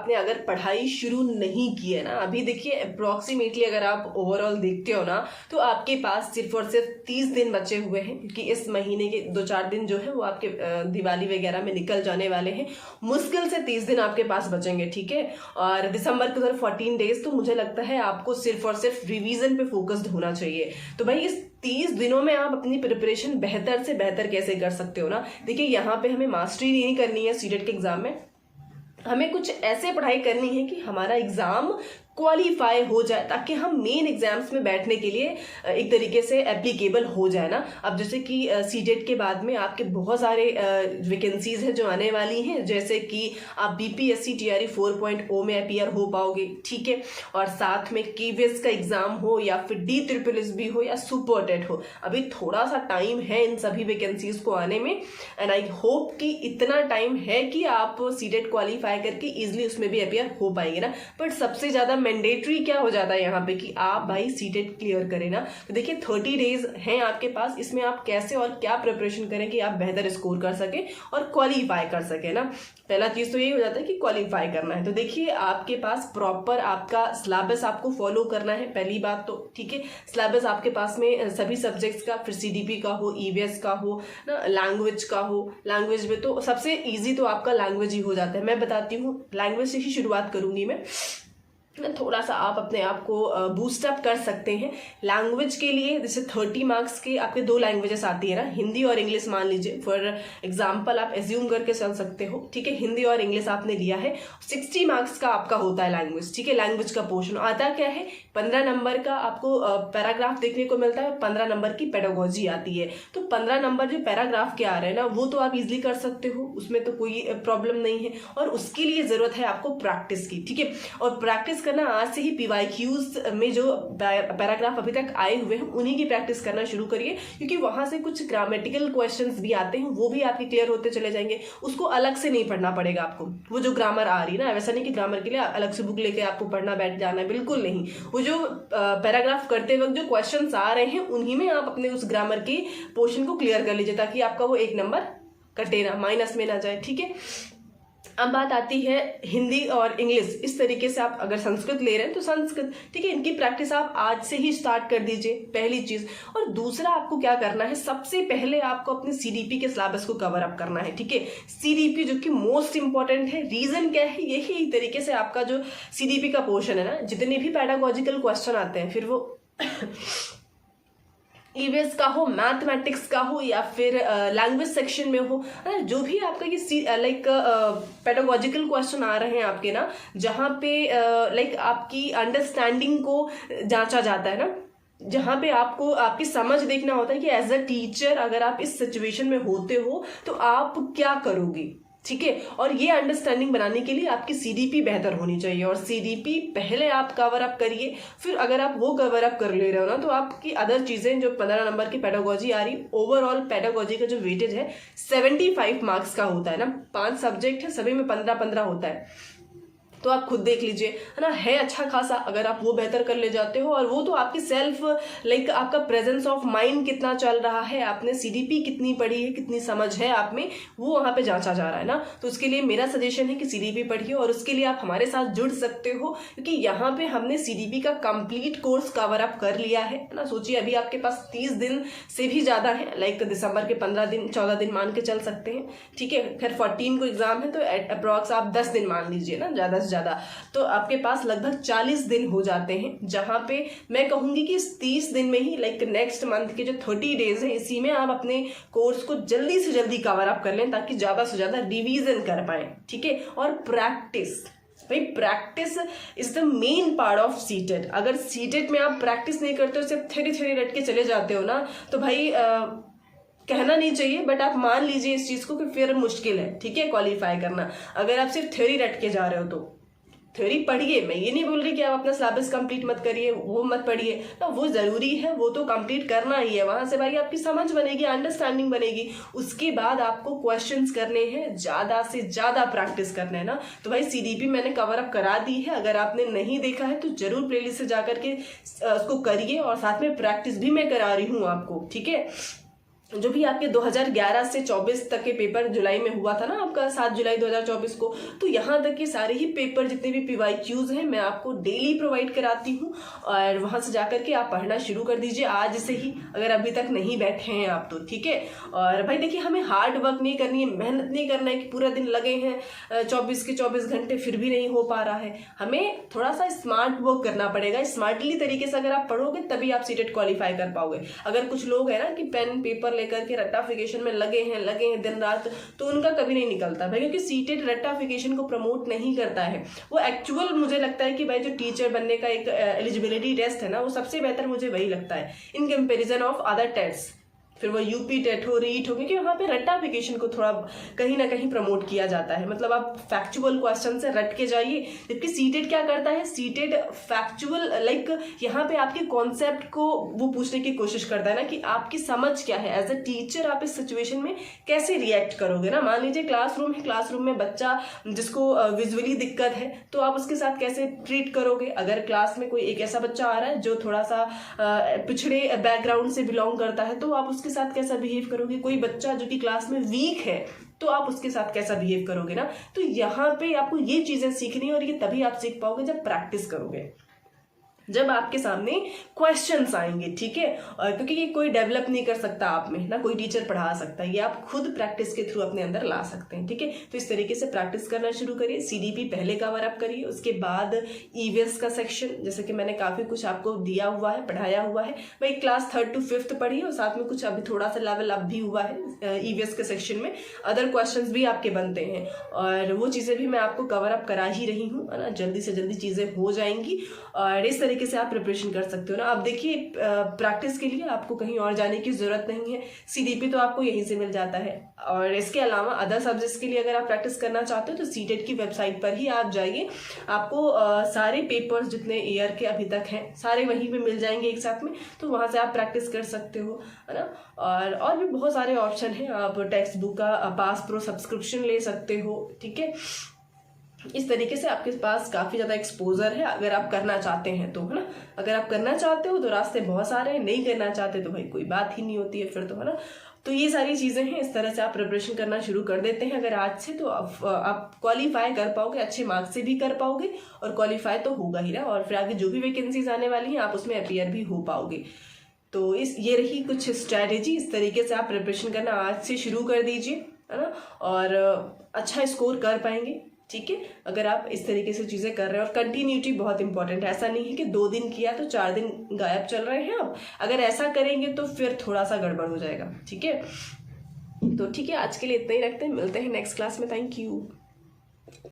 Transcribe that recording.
आपने अगर पढ़ाई शुरू नहीं की है ना, अभी देखिए अप्रॉक्सीमेटली अगर आप ओवरऑल देखते हो ना, तो आपके पास सिर्फ और सिर्फ 30 दिन बचे हुए हैं, क्योंकि इस महीने के 2-4 दिन जो है वो आपके दिवाली वगैरह में निकल जाने वाले हैं। मुश्किल से 30 दिन आपके पास बचेंगे, ठीक है। और दिसंबर के उधर 14 डेज, तो मुझे लगता है आपको सिर्फ और सिर्फ रिवीजन पे फोकस्ड होना चाहिए। तो भाई इस 30 दिनों में आप अपनी प्रिपरेशन बेहतर से बेहतर कैसे कर सकते हो ना, देखिए यहाँ पे हमें मास्टरी नहीं करनी है सीटेट के एग्जाम में, हमें कुछ ऐसे पढ़ाई करनी है कि हमारा एग्जाम क्वालिफाई हो जाए, ताकि हम मेन एग्जाम्स में बैठने के लिए एक तरीके से एप्लीकेबल हो जाए ना। अब जैसे कि सीटेट के बाद में आपके बहुत सारे वैकेंसीज हैं जो आने वाली हैं, जैसे कि आप बीपीएससी टीआरई 4.0 में अपीयर हो पाओगे, ठीक है। और साथ में केवीएस का एग्जाम हो या फिर DSSS हो या सुपर टेट हो, अभी थोड़ा सा टाइम है इन सभी वैकेंसीज को आने में। एंड आई होप कि इतना टाइम है कि आप सीटेट क्वालिफाई करके इजिली उसमें भी अपीयर हो पाएंगे ना। बट सबसे ज्यादा मैंडेटरी क्या हो जाता है यहाँ पे कि आप भाई सीटेट क्लियर करें ना। तो देखिए 30 डेज हैं आपके पास, इसमें आप कैसे और क्या प्रिपरेशन करें कि आप बेहतर स्कोर कर सके और क्वालिफाई कर सके ना। पहला चीज तो यही हो जाता है कि क्वालिफाई करना है। तो देखिए आपके पास प्रॉपर आपका सिलेबस आपको फॉलो करना है, पहली बात तो, ठीक है। सिलेबस आपके पास में सभी सब्जेक्ट्स का, फिर CDP का हो, EVS का हो ना, लैंग्वेज का हो। लैंग्वेज में तो सबसे इजी तो आपका लैंग्वेज ही हो जाता है। मैं बताती हूँ, लैंग्वेज से ही शुरुआत करूंगी मैं। थोड़ा सा आप अपने आप को बूस्ट अप कर सकते हैं लैंग्वेज के लिए। जैसे 30 मार्क्स के आपके 2 लैंग्वेजेस आती है ना, हिंदी और इंग्लिश मान लीजिए फॉर एग्जांपल, आप एज्यूम करके चल सकते हो, ठीक है। हिंदी और इंग्लिश आपने लिया है, 60 मार्क्स का आपका होता है लैंग्वेज, ठीक है। लैंग्वेज का पोर्शन आता क्या है, 15 नंबर का आपको पैराग्राफ देखने को मिलता है, 15 नंबर की पेडागोजी आती है। तो 15 नंबर जो पैराग्राफ के आ रहे हैं ना, वो तो आप इजिली कर सकते हो, उसमें तो कोई प्रॉब्लम नहीं है। और उसके लिए जरूरत है आपको प्रैक्टिस की, ठीक है। और प्रैक्टिस करना आज से ही PYQs में जो पैराग्राफ अभी तक आए हुए हैं उन्हीं की प्रैक्टिस करना शुरू करिए, क्योंकि वहां से कुछ ग्रामेटिकल क्वेश्चंस भी आते हैं, वो भी आपके क्लियर होते चले जाएंगे। उसको अलग से नहीं पढ़ना पड़ेगा आपको, वो जो ग्रामर आ रही है ना, वैसा नहीं कि ग्रामर के लिए अलग से बुक लेके आपको पढ़ना बैठ जाना है, बिल्कुल नहीं। वो जो पैराग्राफ करते वक्त जो क्वेश्चन आ रहे हैं उन्हीं में आप अपने उस ग्रामर के पोर्शन को क्लियर कर लीजिए, ताकि आपका वो 1 नंबर कटे ना, माइनस में ना जाए, ठीक है। अब बात आती है हिंदी और इंग्लिश। इस तरीके से आप अगर संस्कृत ले रहे हैं तो संस्कृत, ठीक है, इनकी प्रैक्टिस आप आज से ही स्टार्ट कर दीजिए, पहली चीज। और दूसरा आपको क्या करना है, सबसे पहले आपको अपने CDP के सिलेबस को कवर अप करना है, ठीक है। CDP जो कि मोस्ट इंपॉर्टेंट है, रीजन क्या है, यही तरीके से आपका जो CDP का पोर्शन है ना, जितने भी पेडागोजिकल क्वेश्चन आते हैं, फिर वो EVS का हो, मैथमेटिक्स का हो या फिर लैंग्वेज सेक्शन में हो, जो भी आपका ये लाइक पेडागोजिकल क्वेश्चन आ रहे हैं आपके ना, जहाँ पे लाइक आपकी अंडरस्टैंडिंग को जांचा जाता है ना, जहाँ पे आपको आपकी समझ देखना होता है कि एज अ टीचर अगर आप इस सिचुएशन में होते हो तो आप क्या करोगे, ठीक है। और ये अंडरस्टैंडिंग बनाने के लिए आपकी CDP बेहतर होनी चाहिए, और CDP पहले आप कवर अप करिए। फिर अगर आप वो कवर अप कर ले रहे हो ना, तो आपकी अदर चीजें जो 15 नंबर की पेडागोजी आ रही, ओवरऑल पेडागोजी का जो वेटेज है 75 मार्क्स का होता है ना, 5 सब्जेक्ट है, सभी में 15-15 होता है। तो आप खुद देख लीजिए, है ना, है अच्छा खासा। अगर आप वो बेहतर कर ले जाते हो, और वो तो आपकी सेल्फ लाइक आपका प्रेजेंस ऑफ माइंड कितना चल रहा है, आपने CDP कितनी पढ़ी है, कितनी समझ है आप में, वो वहां पे जांचा जा रहा है ना। तो उसके लिए मेरा सजेशन है कि CDP पढ़िए, और उसके लिए आप हमारे साथ जुड़ सकते हो, क्योंकि यहाँ पे हमने CDP का कंप्लीट कोर्स कवर अप कर लिया है ना। सोचिए अभी आपके पास 30 दिन से भी ज्यादा है, लाइक दिसंबर के 15 दिन 14 दिन मान के चल सकते हैं, ठीक है। खैर 14 को एग्जाम है, तो अप्रॉक्स आप 10 दिन मान लीजिए ना, ज्यादा से ज्यादा, तो आपके पास लगभग 40 दिन हो जाते हैं, जहां पे मैं कहूंगी कि इस 30 दिन में ही, लाइक नेक्स्ट मंथ के जो 30 डेज है, इसी में आप अपने कोर्स को जल्दी से जल्दी कवर अप कर लें, ताकि ज्यादा से ज्यादा रिवीजन कर पाए, ठीक है। और प्रैक्टिस, भाई practice is the main part of CTET. अगर सीटेट में आप प्रैक्टिस नहीं करते हो, सिर्फ थ्योरी रट के चले जाते हो ना, तो भाई कहना नहीं चाहिए, बट आप मान लीजिए इस चीज को कि फिर मुश्किल है, ठीक है, क्वालिफाई करना। अगर आप सिर्फ थ्योरी रट के जा रहे हो तो थ्योरी पढ़िए, मैं ये नहीं बोल रही कि आप अपना सिलेबस कंप्लीट मत करिए, वो मत पढ़िए ना, वो जरूरी है, वो तो कंप्लीट करना ही है। वहां से भाई आपकी समझ बनेगी, अंडरस्टैंडिंग बनेगी। उसके बाद आपको क्वेश्चंस करने हैं, ज्यादा से ज्यादा प्रैक्टिस करना है ना। तो भाई CDP मैंने कवर अप करा दी है, अगर आपने नहीं देखा है तो जरूर प्लेलिस्ट से जाकर के उसको करिए, और साथ में प्रैक्टिस भी मैं करा रही हूँ आपको, ठीक है। जो भी आपके 2011 से 24 तक के पेपर जुलाई में हुआ था ना आपका, 7 जुलाई 2024 को, तो यहाँ तक के सारे ही पेपर जितने भी PYQs हैं मैं आपको डेली प्रोवाइड कराती हूँ, और वहाँ से जाकर के आप पढ़ना शुरू कर दीजिए आज से ही, अगर अभी तक नहीं बैठे हैं आप तो, ठीक है। और भाई देखिए, हमें हार्ड वर्क नहीं करनी है, मेहनत नहीं करना है कि पूरा दिन लगे हैं 24 के 24 घंटे फिर भी नहीं हो पा रहा है। हमें थोड़ा सा स्मार्ट वर्क करना पड़ेगा। स्मार्टली तरीके से अगर आप पढ़ोगे तभी आप सीटेट क्वालिफाई कर पाओगे। अगर कुछ लोग हैं ना कि पेन पेपर लेकर के रट्टाफिकेशन में लगे हैं दिन रात, तो उनका कभी नहीं निकलता भाई, क्योंकि सीटेट रट्टाफिकेशन को प्रमोट नहीं करता है। वो एक्चुअल मुझे लगता है कि भाई जो टीचर बनने का एक एलिजिबिलिटी टेस्ट है ना, वो सबसे बेहतर मुझे वही लगता है in comparison of other test. फिर वो यूपी टेट हो, रीट हो, क्योंकि वहाँ पे रट्टाफिकेशन को थोड़ा कहीं ना कहीं प्रमोट किया जाता है। मतलब आप फैक्चुअल क्वेश्चन से रट के जाइए, जबकि सीटेट क्या करता है, सीटेट फैक्चुअल लाइक यहाँ पे आपके कॉन्सेप्ट को वो पूछने की कोशिश करता है ना कि आपकी समझ क्या है। एज अ टीचर आप इस सिचुएशन में कैसे रिएक्ट करोगे ना। मान लीजिए क्लासरूम है, क्लासरूम में बच्चा जिसको विजुअली दिक्कत है, तो आप उसके साथ कैसे ट्रीट करोगे। अगर क्लास में कोई एक ऐसा बच्चा आ रहा है जो थोड़ा सा पिछड़े बैकग्राउंड से बिलोंग करता है, तो आप उसके साथ कैसा बिहेव करोगे। कोई बच्चा जो कि क्लास में वीक है, तो आप उसके साथ कैसा बिहेव करोगे ना। तो यहाँ पे आपको ये चीजें सीखनी है, और ये तभी आप सीख पाओगे जब प्रैक्टिस करोगे, जब आपके सामने क्वेश्चंस आएंगे, ठीक है। और क्योंकि ये कोई डेवलप नहीं कर सकता आप में, ना कोई टीचर पढ़ा सकता है, ये आप खुद प्रैक्टिस के थ्रू अपने अंदर ला सकते हैं, ठीक है। तो इस तरीके से प्रैक्टिस करना शुरू करिए। CDP पहले कवर अप करिए, उसके बाद EVS का सेक्शन, जैसे कि मैंने काफी कुछ आपको दिया हुआ है, पढ़ाया हुआ है भाई। क्लास 3rd to 5th पढ़िए, और साथ में कुछ अभी थोड़ा सा लेवल अप भी हुआ है EVS के सेक्शन में। अदर क्वेश्चंस भी आपके बनते हैं, और वो चीजें भी मैं आपको कवर अप करा ही रही हूँ, है ना। जल्दी से जल्दी चीजें हो जाएंगी, और इस तरीके से आप प्रिपरेशन कर सकते हो ना। अब देखिए, प्रैक्टिस के लिए आपको कहीं और जाने की जरूरत नहीं है, CDP तो आपको यहीं से मिल जाता है। और इसके अलावा अदर सब्जेक्ट्स के लिए अगर आप प्रैक्टिस करना चाहते हो तो सीटेट की वेबसाइट पर ही आप जाइए, आपको सारे पेपर्स जितने ईयर के अभी तक हैं सारे वहीं पे मिल जाएंगे एक साथ में, तो वहां से आप प्रैक्टिस कर सकते हो, है ना। और भी बहुत सारे ऑप्शन हैं, आप टेक्स्ट बुक का पास प्रो सब्सक्रिप्शन ले सकते हो, ठीक है। इस तरीके से आपके पास काफी ज्यादा एक्सपोजर है, अगर आप करना चाहते हैं तो, है ना। अगर आप करना चाहते हो तो रास्ते बहुत सारे हैं, नहीं करना चाहते तो भाई कोई बात ही नहीं होती है फिर तो, है ना। तो ये सारी चीजें हैं, इस तरह से आप प्रिपरेशन करना शुरू कर देते हैं अगर आज से, तो आप क्वालिफाई कर पाओगे, अच्छे मार्क्स से भी कर पाओगे, और क्वालिफाई तो होगा ही ना। और फिर आगे जो भी वैकेंसीज आने वाली हैं आप उसमें अपीयर भी हो पाओगे। तो ये रही कुछ स्ट्रैटेजी, इस तरीके से आप प्रिपरेशन करना आज से शुरू कर दीजिए, है ना, और अच्छा स्कोर कर पाएंगे, ठीक है। अगर आप इस तरीके से चीजें कर रहे हैं, और कंटिन्यूटी बहुत इंपॉर्टेंट है। ऐसा नहीं है कि 2 दिन किया तो 4 दिन गायब चल रहे हैं आप, अगर ऐसा करेंगे तो फिर थोड़ा सा गड़बड़ हो जाएगा, ठीक है। तो ठीक है, आज के लिए इतना ही रखते हैं, मिलते हैं नेक्स्ट क्लास में। Thank you.